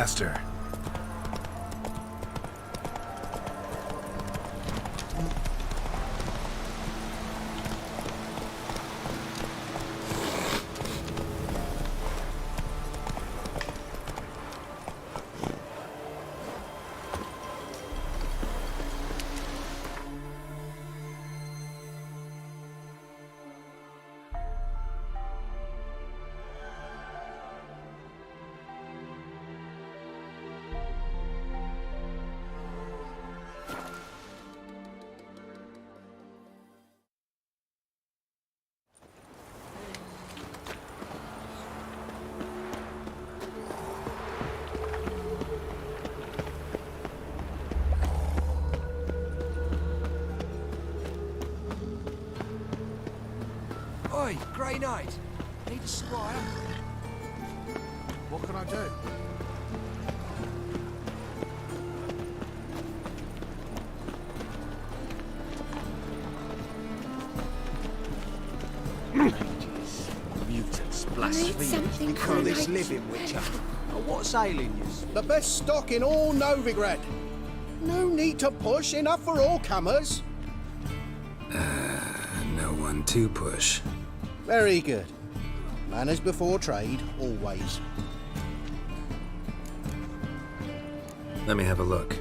master. Oi, Grey Knight. Need a squire? What can I do? Mutants, Need blasphemers. something You call this for living, Witcher? Now, what's ailing you? The best stock in all Novigrad. No need to push, enough for all comers. No one to push. Very good. Manners before trade, always. Let me have a look.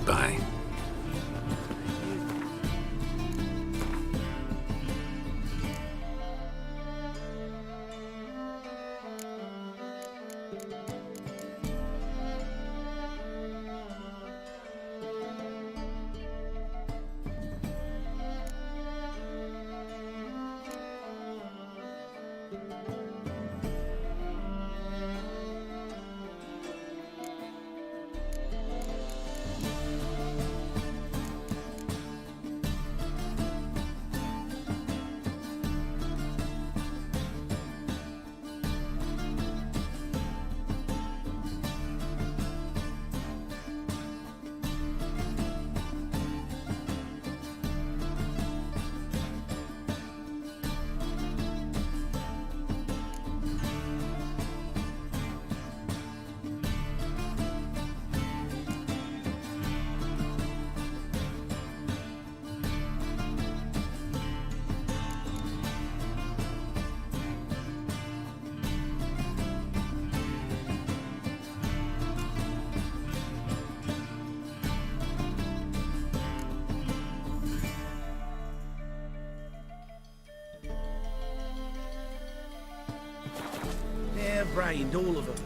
Bye. Hair-brained, all of them.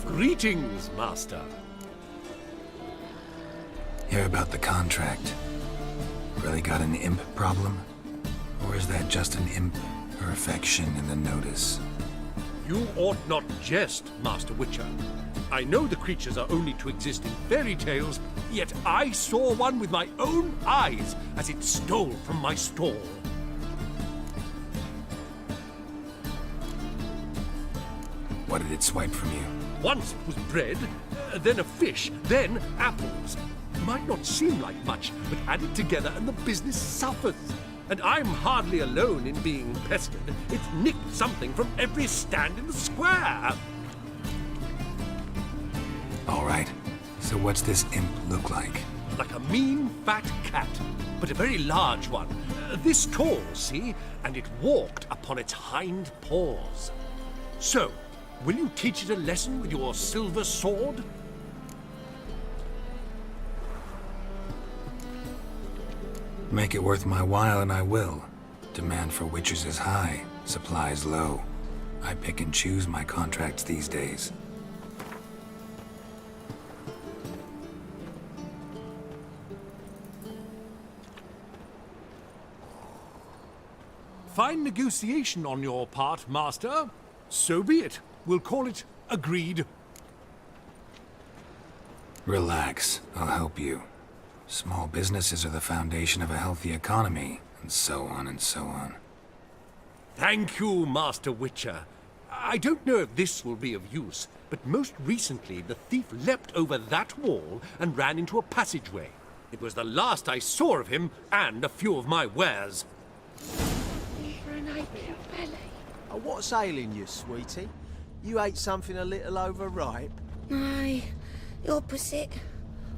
Greetings, Master. Hear about the contract. Really got an imp problem? Or is that just an imp or affection in the notice? You ought not jest, Master Witcher. I know the creatures are only to exist in fairy tales, yet I saw one with my own eyes as it stole from my stall. What did it swipe from you? Once it was bread, then a fish, then apples. Might not seem like much, but add it together and the business suffers. And I'm hardly alone in being pestered. It's nicked something from every stand in the square. All right. So what's this imp look like? Like a mean, fat cat, but a very large one. This tall, see? And it walked upon its hind paws. So, will you teach it a lesson with your silver sword? Make it worth my while and I will. Demand for witches is high, supplies low. I pick and choose my contracts these days. Fine negotiation on your part, Master. So be it. We'll call it Agreed. Relax, I'll help you. Small businesses are the foundation of a healthy economy, and so on and so on. Thank you, Master Witcher. I don't know if this will be of use, but most recently the thief leapt over that wall and ran into a passageway. It was the last I saw of him and a few of my wares. What's ailing you, sweetie? You ate something a little overripe? No, the opposite.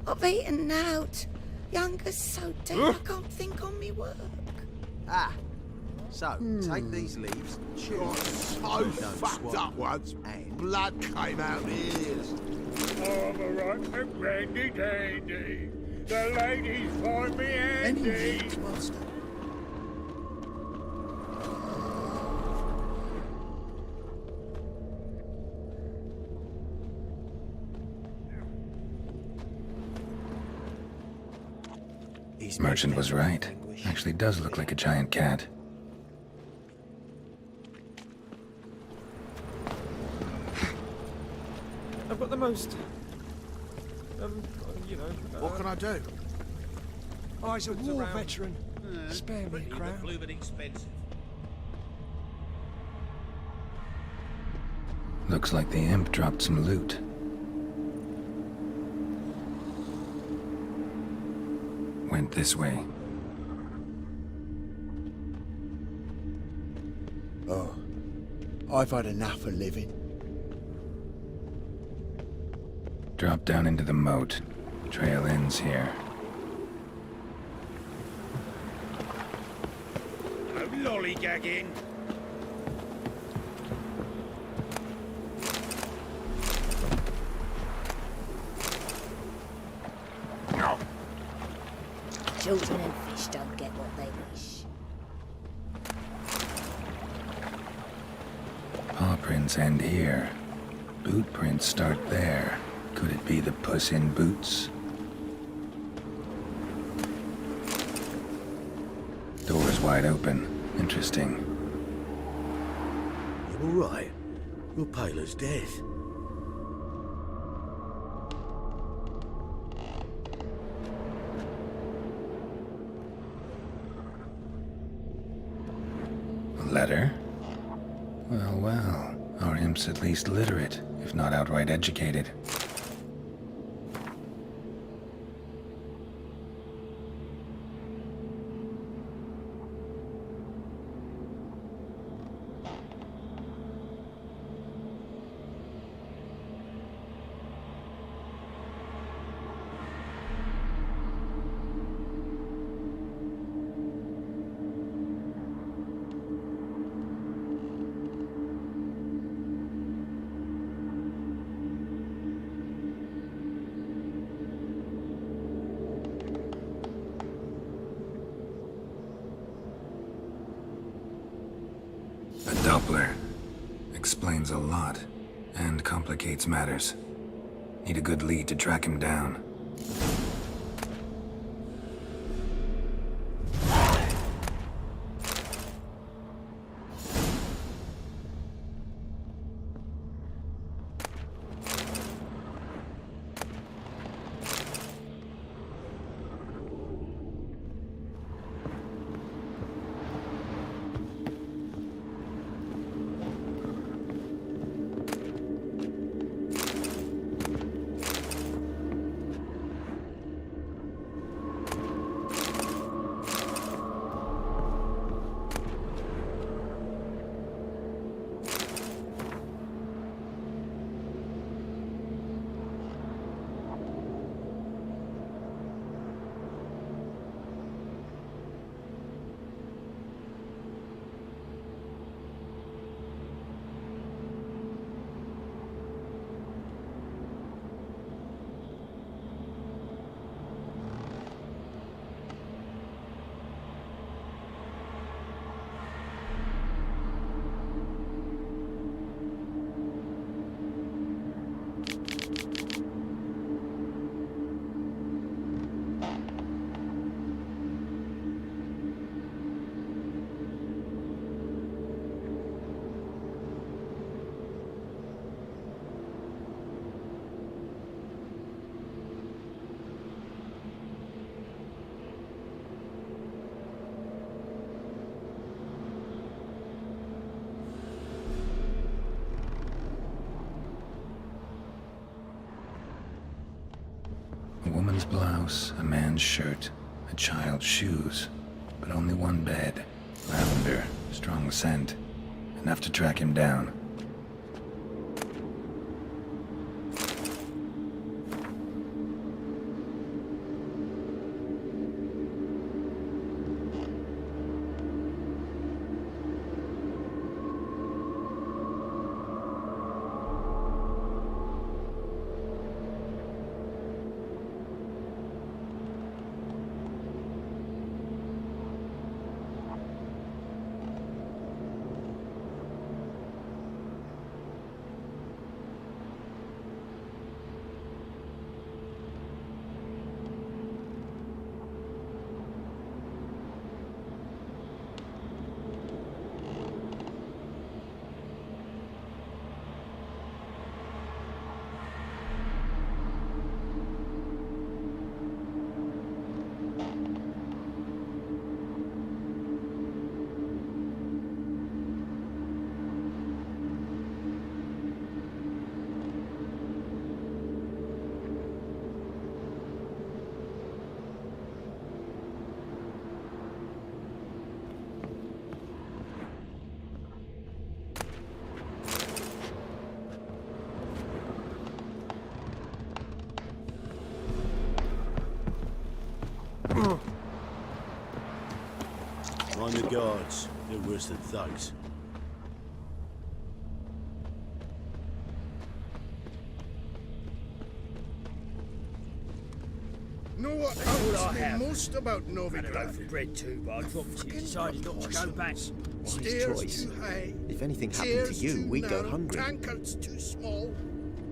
I've eaten out. Younger's so dead I can't think on me work. Ah. So, take these leaves, chew them. So fucked up once, blood came out ears. Overrun and handy dandy. The ladies find me handy. Master. Merchant was right. Actually does look like a giant cat. I've got the most, What can I do? I's a war veteran. Spare me a crown. Looks like the imp dropped some loot. Went this way. Oh, I've had enough of living. Drop down into the moat. Trail ends here. No lollygagging. Children and fish don't get what they wish. Paw prints end here. Boot prints start there. Could it be the Puss in Boots? Door's wide open. Interesting. You all right? You're pale as death. A letter? Well, well. Our imp's at least literate, if not outright educated. A Doppler. Explains a lot, and complicates matters. Need a good lead to track him down. blouse, a man's shirt, a child's shoes, but only one bed. Lavender, strong scent, enough to track him down. Mind the guards. They're worse than thugs. Know what all I haunts me have. most about And a loaf Novigrad? of bread too, but I dropped it. Decided not to go back. Stairs choice. too high. If anything happened to chairs you, too we'd go narrow, hungry. Tankards too small,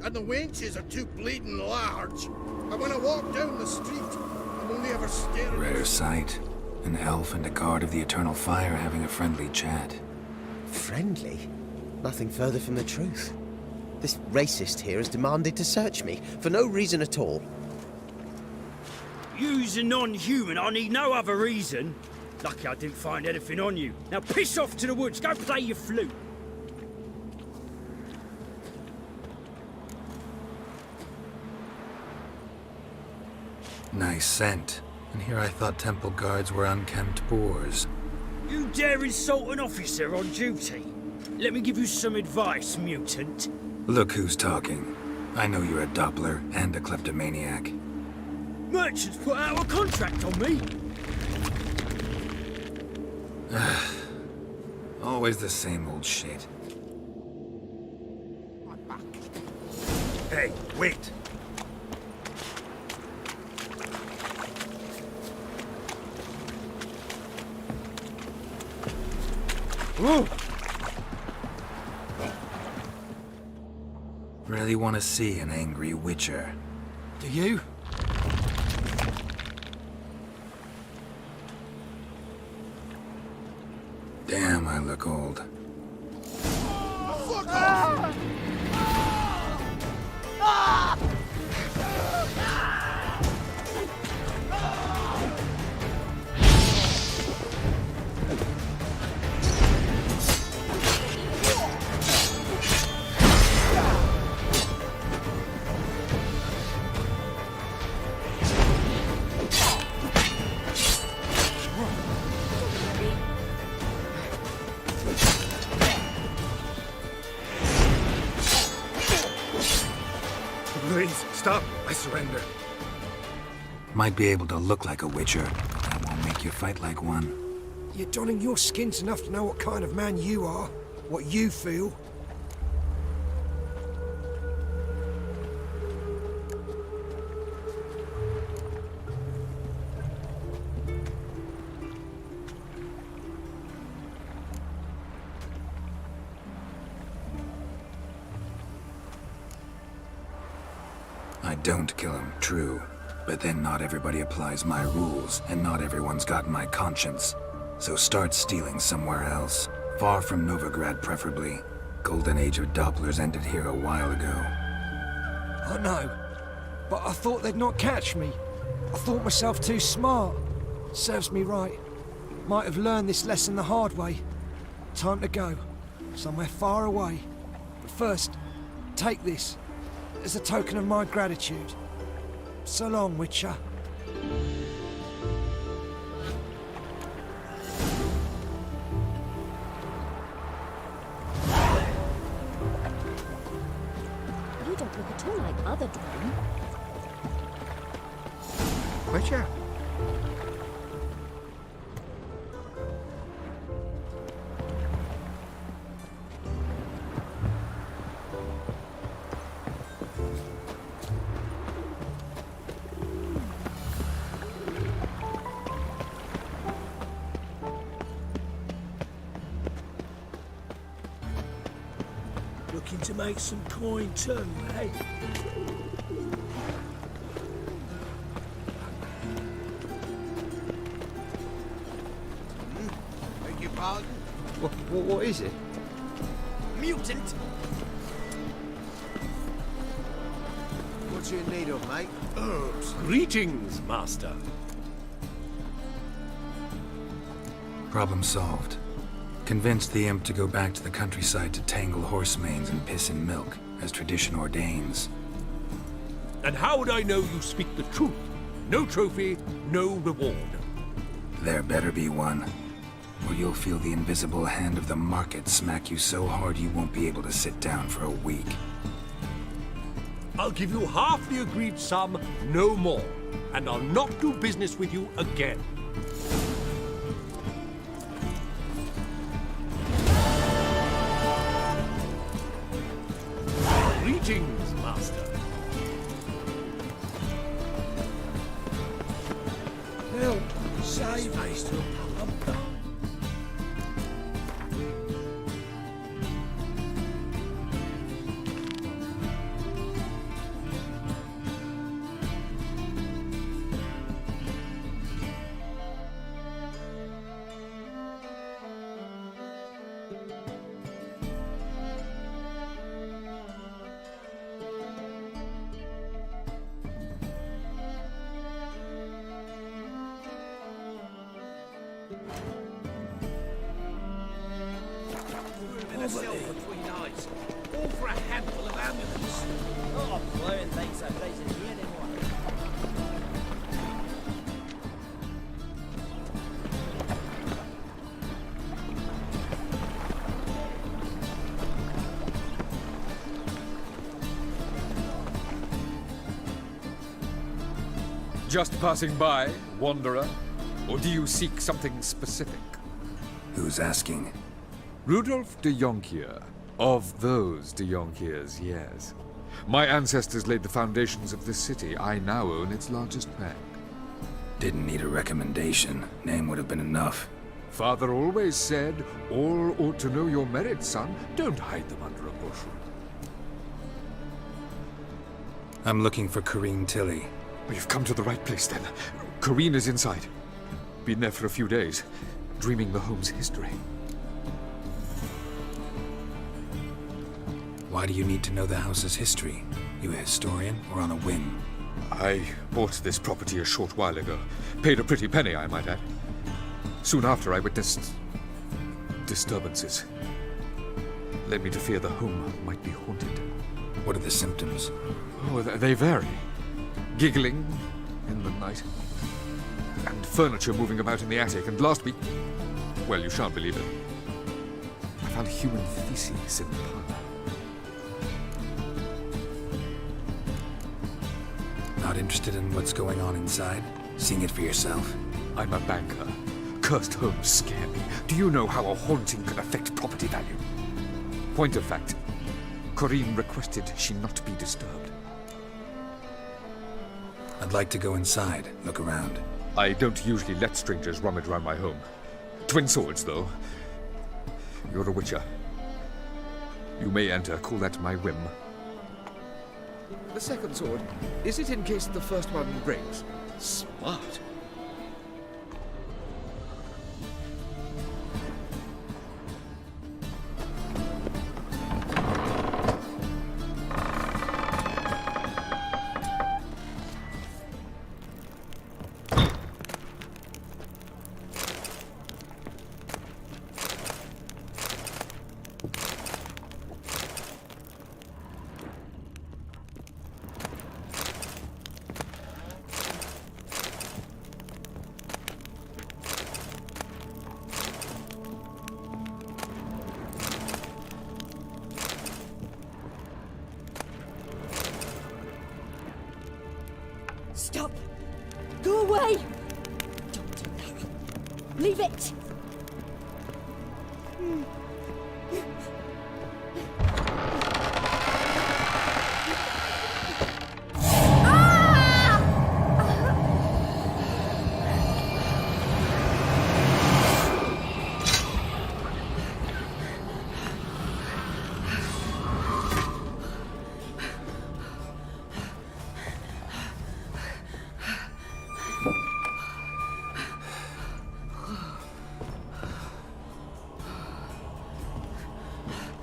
and the wenches are too bleeding large. And when I walk down the street, I'm only ever staring. Rare sight. An elf and a guard of the Eternal Fire having a friendly chat. Friendly? Nothing further from the truth. This racist here has demanded to search me, for no reason at all. You's a non-human. I need no other reason. Lucky I didn't find anything on you. Now piss off to the woods. Go play your flute. Nice scent. And here I thought temple guards were unkempt boors. You dare insult an officer on duty? Let me give you some advice, mutant. Look who's talking. I know you're a Doppler and a kleptomaniac. Merchants put out a contract on me. Always the same old shit. Hey, wait! Whoa! Really want to see an angry witcher. Do you? Damn, I look old. Fuck off! Please, stop. I surrender. Might be able to look like a witcher. That won't make you fight like one. You're donning your skins enough to know what kind of man you are, what you feel. I don't kill him, true. But then not everybody applies my rules, and not everyone's got my conscience. So start stealing somewhere else. Far from Novigrad, preferably. Golden age of Dopplers ended here a while ago. I know, but I thought they'd not catch me. I thought myself too smart. Serves me right. Might have learned this lesson the hard way. Time to go. Somewhere far away. But first, take this. As a token of my gratitude. So long, Witcher. You don't look at all like other Dwayne. Witcher. Looking to make some coin too, eh? Beg your pardon? What is it? Mutant! What you in need of, mate? Herbs. Greetings, master. Problem solved. Convinced the imp to go back to the countryside to tangle horse manes and piss in milk, as tradition ordains. And how would I know you speak the truth? No trophy, no reward. There better be one, or you'll feel the invisible hand of the market smack you so hard you won't be able to sit down for a week. I'll give you half the agreed sum, no more. And I'll not do business with you again. Greetings, master. Help! Save me! Between eyes. All for a handful of ambulance. Oh, blowing things so blazing here anymore. Just passing by, wanderer? Or do you seek something specific? Who's asking? Rudolf de Jonkier. Of those de Jonkiers, yes. My ancestors laid the foundations of this city. I now own its largest bank. Didn't need a recommendation. Name would have been enough. Father always said, all ought to know your merits, son. Don't hide them under a bushel. I'm looking for Corrine Tilly. You've come to the right place, then. Corrine is inside. Been there for a few days, dreaming the home's history. Why do you need to know the house's history? You a historian or on a whim? I bought this property a short while ago. Paid a pretty penny, I might add. Soon after, I witnessed disturbances. Led me to fear the home might be haunted. What are the symptoms? Oh, they vary. Giggling in the night. And furniture moving about in the attic. And last week, well, you shan't believe it, I found human feces in the parlor. Not interested in what's going on inside? Seeing it for yourself? I'm a banker. Cursed homes scare me. Do you know how a haunting can affect property value? Point of fact, Corrine requested she not be disturbed. I'd like to go inside, look around. I don't usually let strangers rummage around my home. Twin swords, though. You're a witcher. You may enter, call that my whim. The second sword, is it in case the first one breaks? Smart. Stop! Go away! Don't do that. Leave it!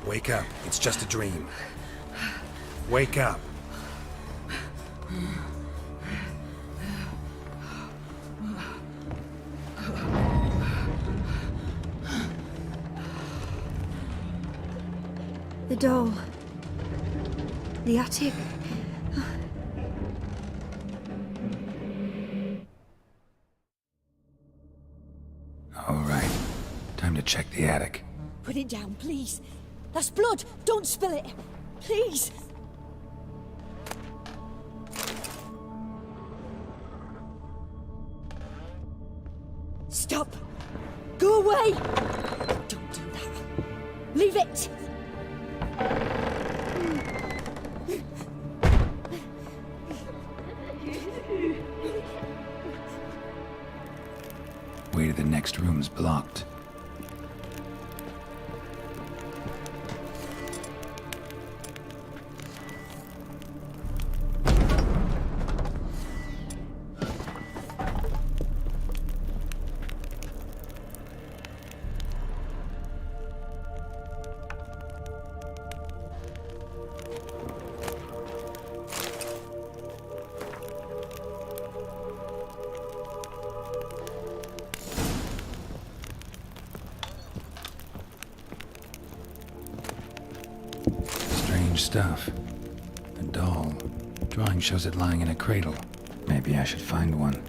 Wake up. It's just a dream. Wake up. The doll. The attic. All right. Time to check the attic. Put it down, please. That's blood! Don't spill it! Please! Stop! Go away! Don't do that. Leave it! Way to the next room's blocked. Strange stuff. A doll. Drawing shows it lying in a cradle. Maybe I should find one.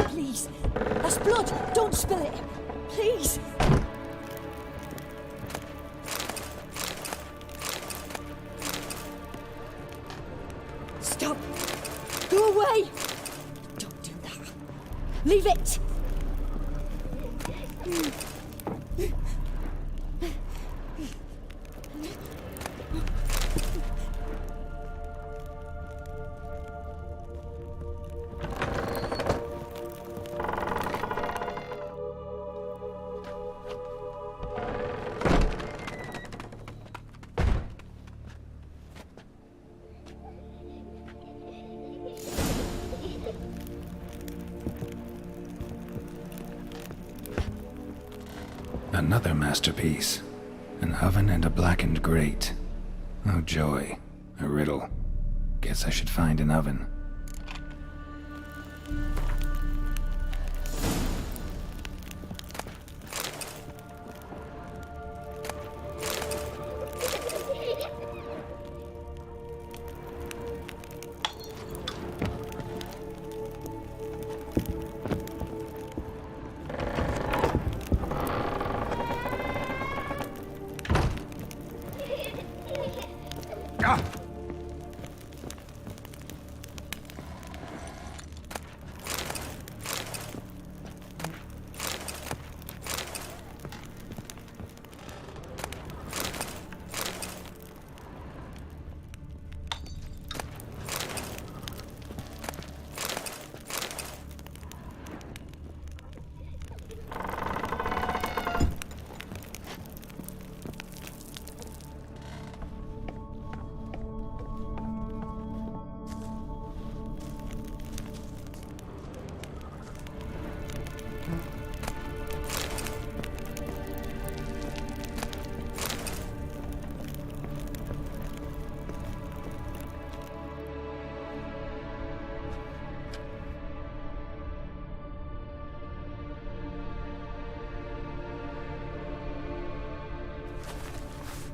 Please. That's blood. Don't spill it. Please. Stop. Go away. Don't do that. Leave it. Another masterpiece. An oven and a blackened grate. Oh joy. A riddle. Guess I should find an oven.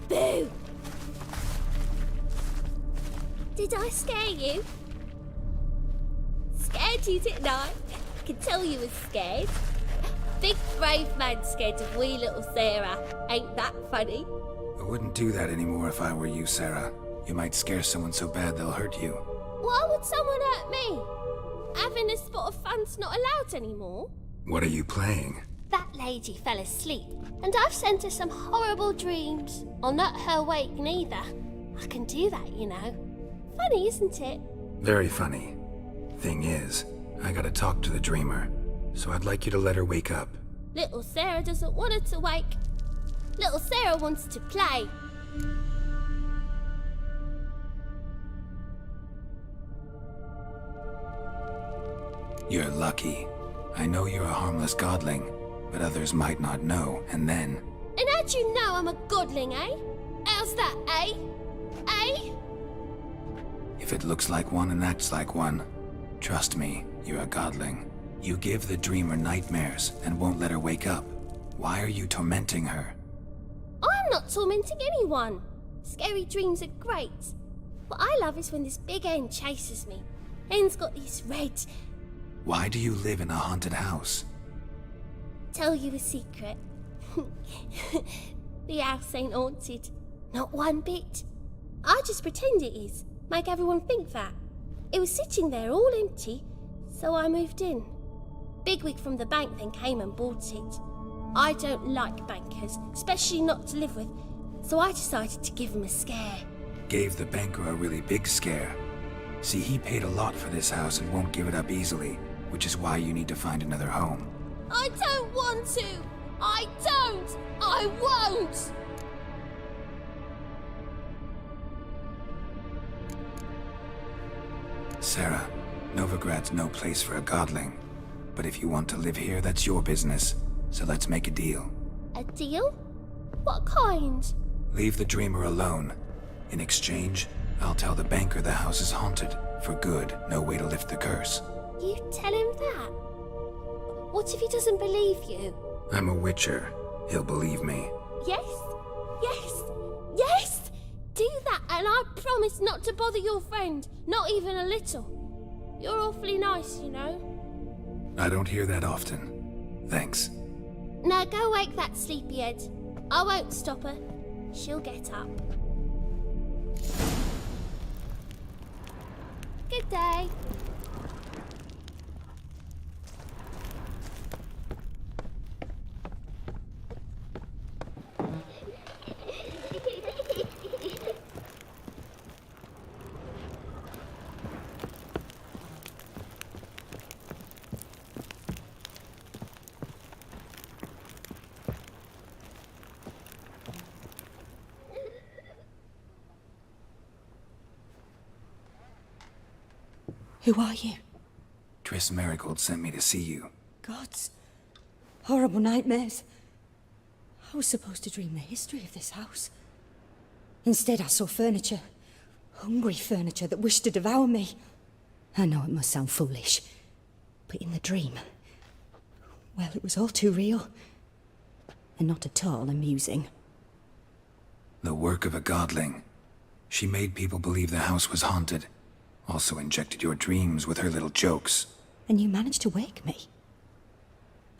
Boo! Did I scare you? Scared you, didn't I? I can tell you was scared. Big brave man scared of wee little Sarah. Ain't that funny? I wouldn't do that anymore if I were you, Sarah. You might scare someone so bad they'll hurt you. Why would someone hurt me? Having a spot of fun's not allowed anymore. What are you playing? That lady fell asleep, and I've sent her some horrible dreams. I'll not her wake neither. I can do that, you know. Funny, isn't it? Very funny. Thing is, I gotta talk to the dreamer, so I'd like you to let her wake up. Little Sarah doesn't want her to wake. Little Sarah wants to play. You're lucky. I know you're a harmless godling, but others might not know, and then... And how'd you know I'm a godling, eh? How's that, eh? Eh? If it looks like one and acts like one, trust me, you're a godling. You give the dreamer nightmares and won't let her wake up. Why are you tormenting her? I'm not tormenting anyone. Scary dreams are great. What I love is when this big hen chases me. Hen's got these red... Why do you live in a haunted house? Tell you a secret. The house ain't haunted. Not one bit. I just pretend it is. Make everyone think that. It was sitting there all empty, so I moved in. Bigwig from the bank then came and bought it. I don't like bankers, especially not to live with, so I decided to give him a scare. Gave the banker a really big scare. See, he paid a lot for this house and won't give it up easily, which is why you need to find another home. I don't want to! I don't! I won't! Sarah, Novigrad's no place for a godling. But if you want to live here, that's your business. So let's make a deal. A deal? What kind? Leave the dreamer alone. In exchange, I'll tell the banker the house is haunted. For good, no way to lift the curse. You tell him that? What if he doesn't believe you? I'm a witcher. He'll believe me. Yes? Yes? Yes! Do that, and I promise not to bother your friend. Not even a little. You're awfully nice, you know. I don't hear that often. Thanks. Now go wake that sleepyhead. I won't stop her. She'll get up. Good day. Who are you? Triss Merigold sent me to see you. Gods. Horrible nightmares. I was supposed to dream the history of this house. Instead, I saw furniture. Hungry furniture that wished to devour me. I know it must sound foolish, but in the dream, well, it was all too real. And not at all amusing. The work of a godling. She made people believe the house was haunted. Also injected your dreams with her little jokes. And you managed to wake me.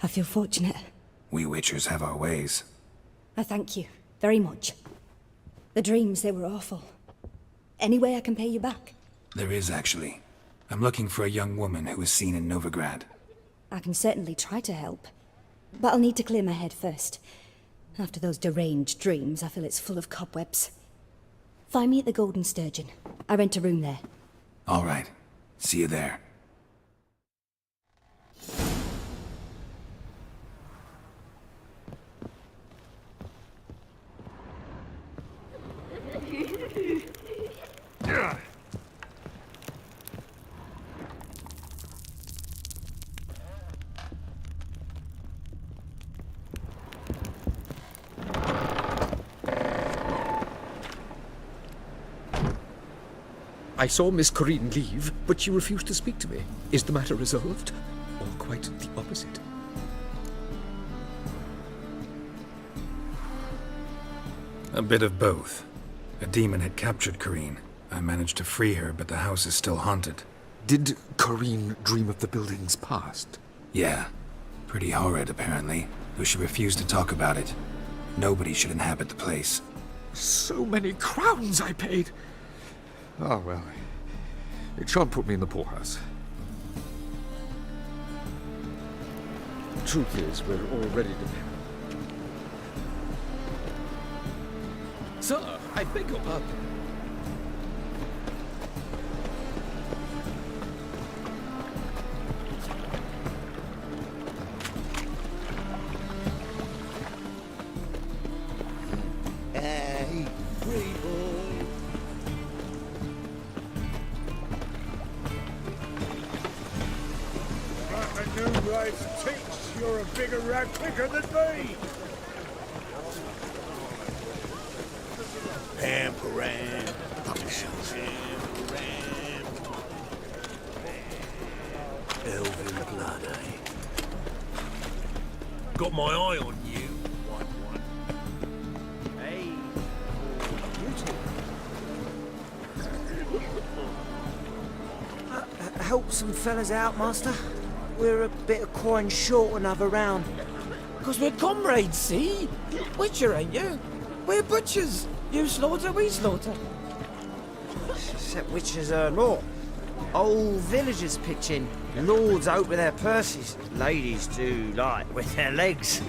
I feel fortunate. We witchers have our ways. I thank you very much. The dreams, they were awful. Any way I can pay you back? There is, actually. I'm looking for a young woman who was seen in Novigrad. I can certainly try to help. But I'll need to clear my head first. After those deranged dreams, I feel it's full of cobwebs. Find me at the Golden Sturgeon. I rent a room there. All right. See you there. I saw Miss Corinne leave, but she refused to speak to me. Is the matter resolved? Or quite the opposite? A bit of both. A demon had captured Corrine. I managed to free her, but the house is still haunted. Did Corrine dream of the building's past? Yeah. Pretty horrid, apparently, though she refused to talk about it. Nobody should inhabit the place. So many crowns I paid! Oh, well. It shan't put me in the poorhouse. The truth is, we're already dependent. Sir, I beg your pardon. Hey, people. I knew life's teach. You're a bigger rat picker than me. Pamparam. Elven blood, eh? Got my eye on you. Hey. Help some fellas out, Master. We're a bit of coin short another round. 'Cause we're comrades, see? Butcher, ain't you? We're butchers. You slaughter, we slaughter. Except witches earn more. Old villagers pitch in. Lords out with their purses. Ladies do like with their legs.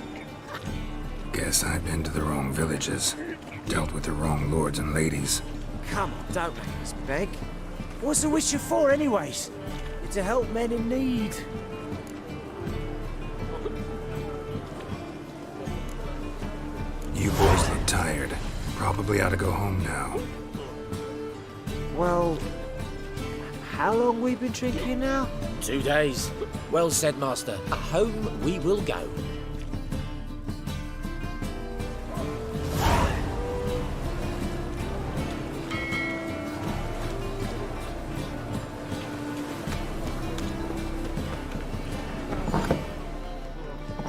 Guess I've been to the wrong villages. Dealt with the wrong lords and ladies. Come on, don't make us beg. What's a witcher for, anyways? It's to help men in need. You boys look tired. Probably ought to go home now. Well, how long we been drinking now? 2 days. Well said, Master. Home we will go.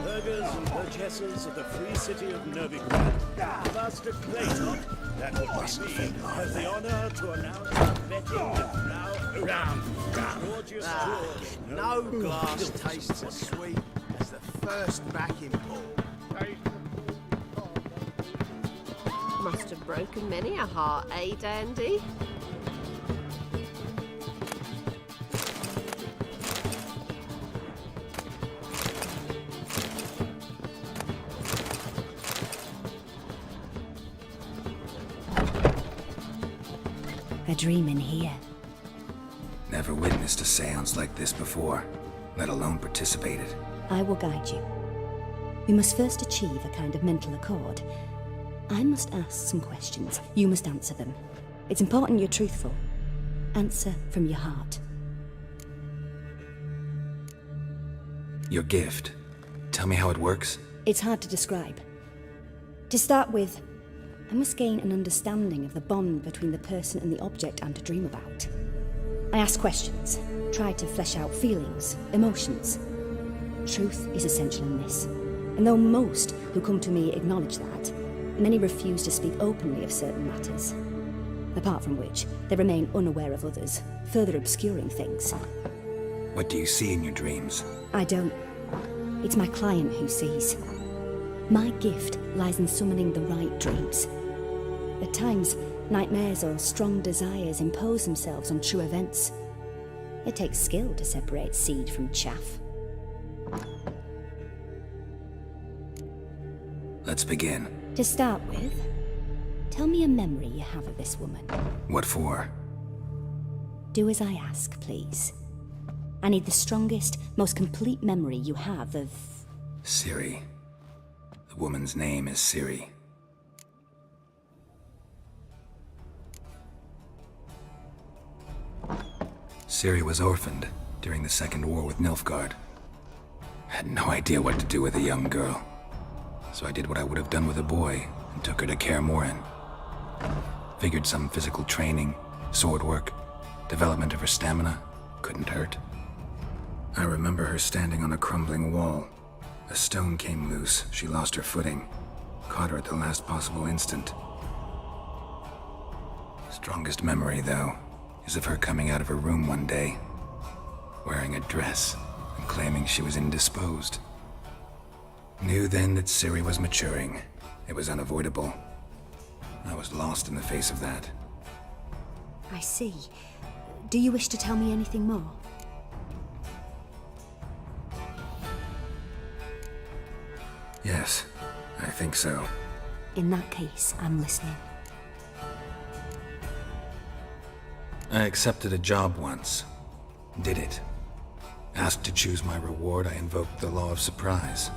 Burghers and purchasers of the free city of Novigrad, Master Clayton, that would be me, has the honor to announce the betting now around. Gorgeous draws. No glass tastes as sweet as the first backing pull. Must have broken many a heart, eh, Dandy? A dream in here. Never witnessed a seance like this before, let alone participated. I will guide you. We must first achieve a kind of mental accord. I must ask some questions. You must answer them. It's important you're truthful. Answer from your heart. Your gift. Tell me how it works. It's hard to describe. To start with, I must gain an understanding of the bond between the person and the object I'm to dream about. I ask questions, try to flesh out feelings, emotions. Truth is essential in this, and though most who come to me acknowledge that, many refuse to speak openly of certain matters. Apart from which, they remain unaware of others, further obscuring things. What do you see in your dreams? I don't. It's my client who sees. My gift lies in summoning the right dreams. At times, nightmares or strong desires impose themselves on true events. It takes skill to separate seed from chaff. Let's begin. To start with, tell me a memory you have of this woman. What for? Do as I ask, please. I need the strongest, most complete memory you have of... Ciri. The woman's name is Ciri. Ciri was orphaned during the Second War with Nilfgaard. Had no idea what to do with a young girl. So I did what I would have done with a boy and took her to Kaer Morhen. Figured some physical training, sword work, development of her stamina couldn't hurt. I remember her standing on a crumbling wall. A stone came loose, she lost her footing. Caught her at the last possible instant. Strongest memory, though, is of her coming out of her room one day, wearing a dress and claiming she was indisposed. Knew then that Ciri was maturing. It was unavoidable. I was lost in the face of that. I see. Do you wish to tell me anything more? Yes, I think so. In that case, I'm listening. I accepted a job once. Did it. Asked to choose my reward, I invoked the law of surprise.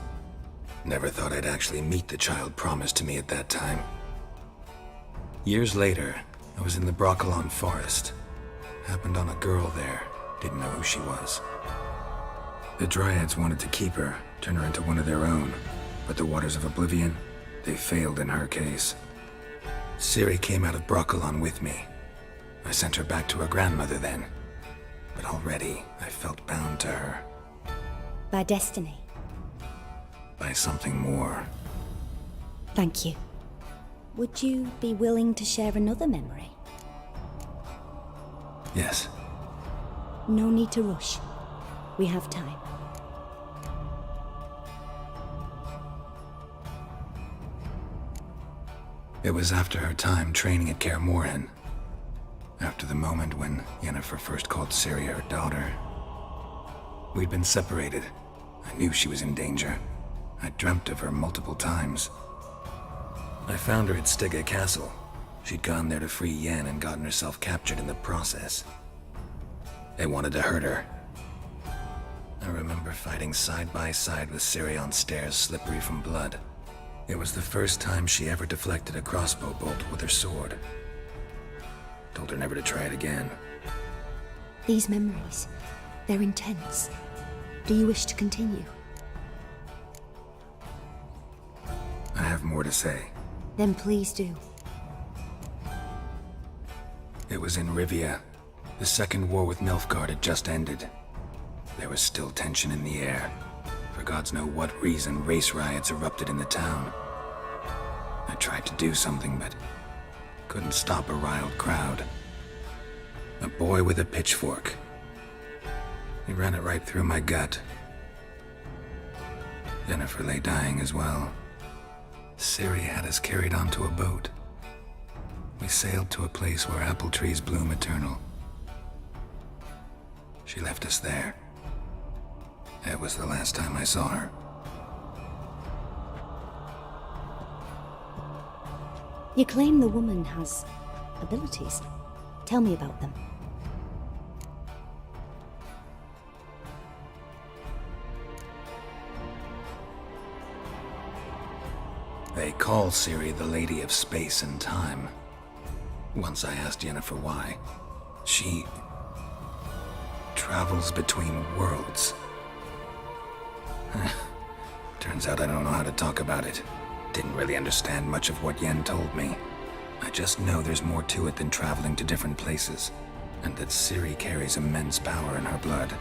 Never thought I'd actually meet the child promised to me at that time. Years later, I was in the Brokilon Forest. Happened on a girl there. Didn't know who she was. The Dryads wanted to keep her, turn her into one of their own. But the Waters of Oblivion, they failed in her case. Ciri came out of Brokilon with me. I sent her back to her grandmother then. But already, I felt bound to her. By destiny. By something more. Thank you. Would you be willing to share another memory? Yes. No need to rush. We have time. It was after her time training at Kaer Morhen. After the moment when Yennefer first called Ciri her daughter. We'd been separated. I knew she was in danger. I dreamt of her multiple times. I found her at Stygga Castle. She'd gone there to free Yen and gotten herself captured in the process. They wanted to hurt her. I remember fighting side by side with Ciri on stairs slippery from blood. It was the first time she ever deflected a crossbow bolt with her sword. Told her never to try it again. These memories, they're intense. Do you wish to continue? I have more to say. Then please do. It was in Rivia. The second war with Nilfgaard had just ended. There was still tension in the air. For gods know what reason, race riots erupted in the town. I tried to do something, but couldn't stop a riled crowd. A boy with a pitchfork. He ran it right through my gut. Yennefer lay dying as well. Ciri had us carried onto a boat. We sailed to a place where apple trees bloom eternal. She left us there. That was the last time I saw her. You claim the woman has abilities. Tell me about them. They call Ciri the Lady of Space and Time. Once I asked Yennefer why. She travels between worlds. Turns out I don't know how to talk about it. Didn't really understand much of what Yen told me. I just know there's more to it than traveling to different places, and that Ciri carries immense power in her blood.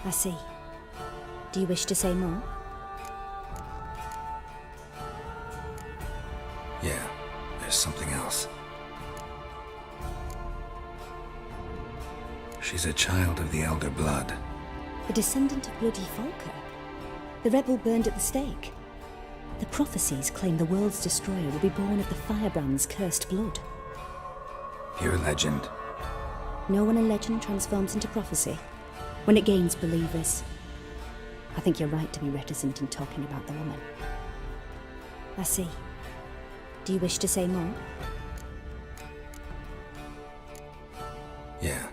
I see. Do you wish to say more? Yeah, there's something else. She's a child of the Elder Blood. A descendant of bloody Falker. The rebel burned at the stake. The prophecies claim the world's destroyer will be born of the Firebrand's cursed blood. Pure legend. Know when a legend transforms into prophecy? When it gains believers. I think you're right to be reticent in talking about the woman. I see. Do you wish to say more? Yeah,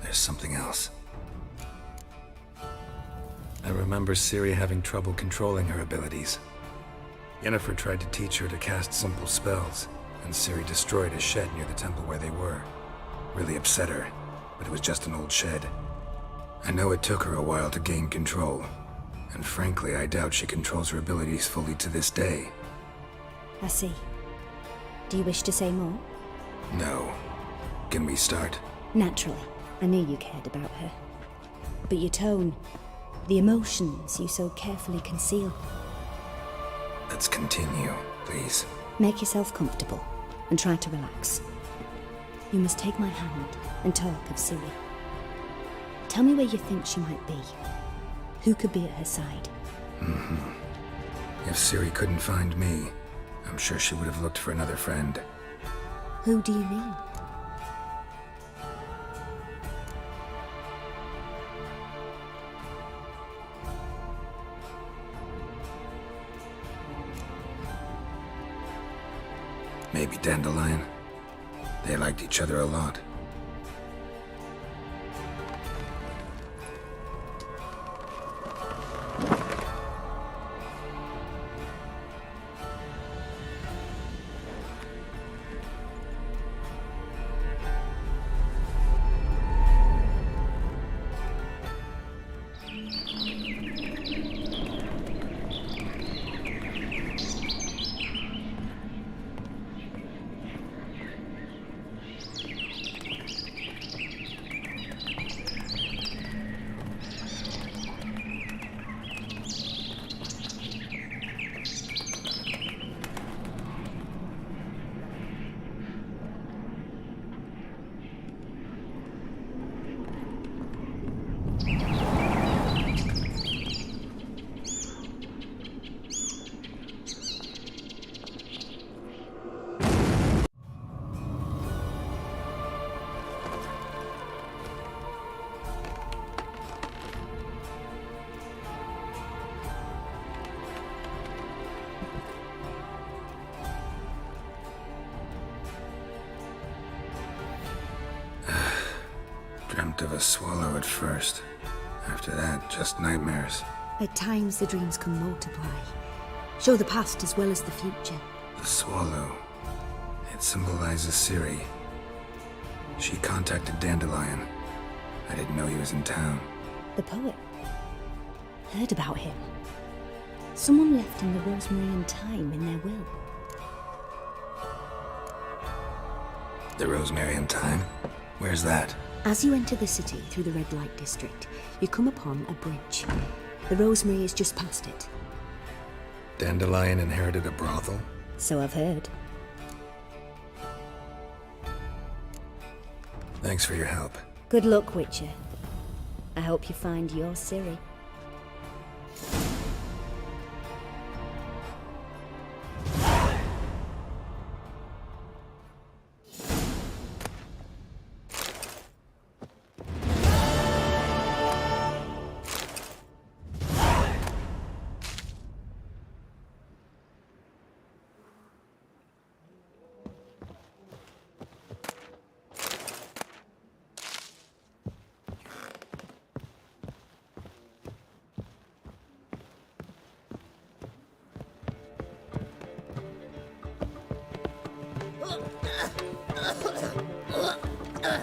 there's something else. I remember Ciri having trouble controlling her abilities. Yennefer tried to teach her to cast simple spells, and Ciri destroyed a shed near the temple where they were. Really upset her, but it was just an old shed. I know it took her a while to gain control, and frankly, I doubt she controls her abilities fully to this day. I see. Do you wish to say more? No. Can we start? Naturally. I knew you cared about her. But your tone, the emotions you so carefully conceal. Let's continue, please. Make yourself comfortable and try to relax. You must take my hand and talk of Ciri. Tell me where you think she might be. Who could be at her side? If Ciri couldn't find me, I'm sure she would have looked for another friend. Who do you mean? Maybe Dandelion. They liked each other a lot. Dreamt of a swallow at first. After that, just nightmares. At times the dreams can multiply. Show the past as well as the future. The swallow. It symbolizes Ciri. She contacted Dandelion. I didn't know he was in town. The poet. Heard about him. Someone left him the rosemary and thyme in their will. The rosemary and thyme? Where's that? As you enter the city through the red light district, you come upon a bridge. The rosemary is just past it. Dandelion inherited a brothel? So I've heard. Thanks for your help. Good luck, Witcher. I hope you find your Ciri.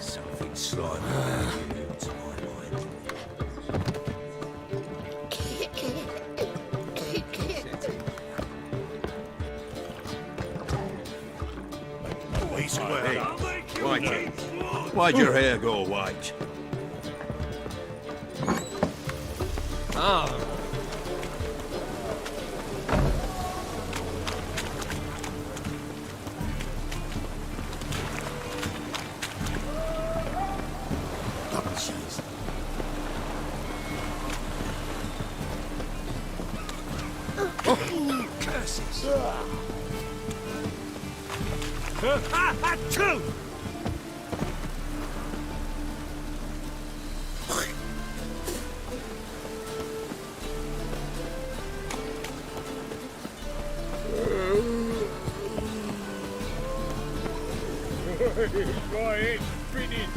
Something slightly new to my mind. Hey, Whitey, why'd your hair go white? Ah. Curses. Two! My head's spinning.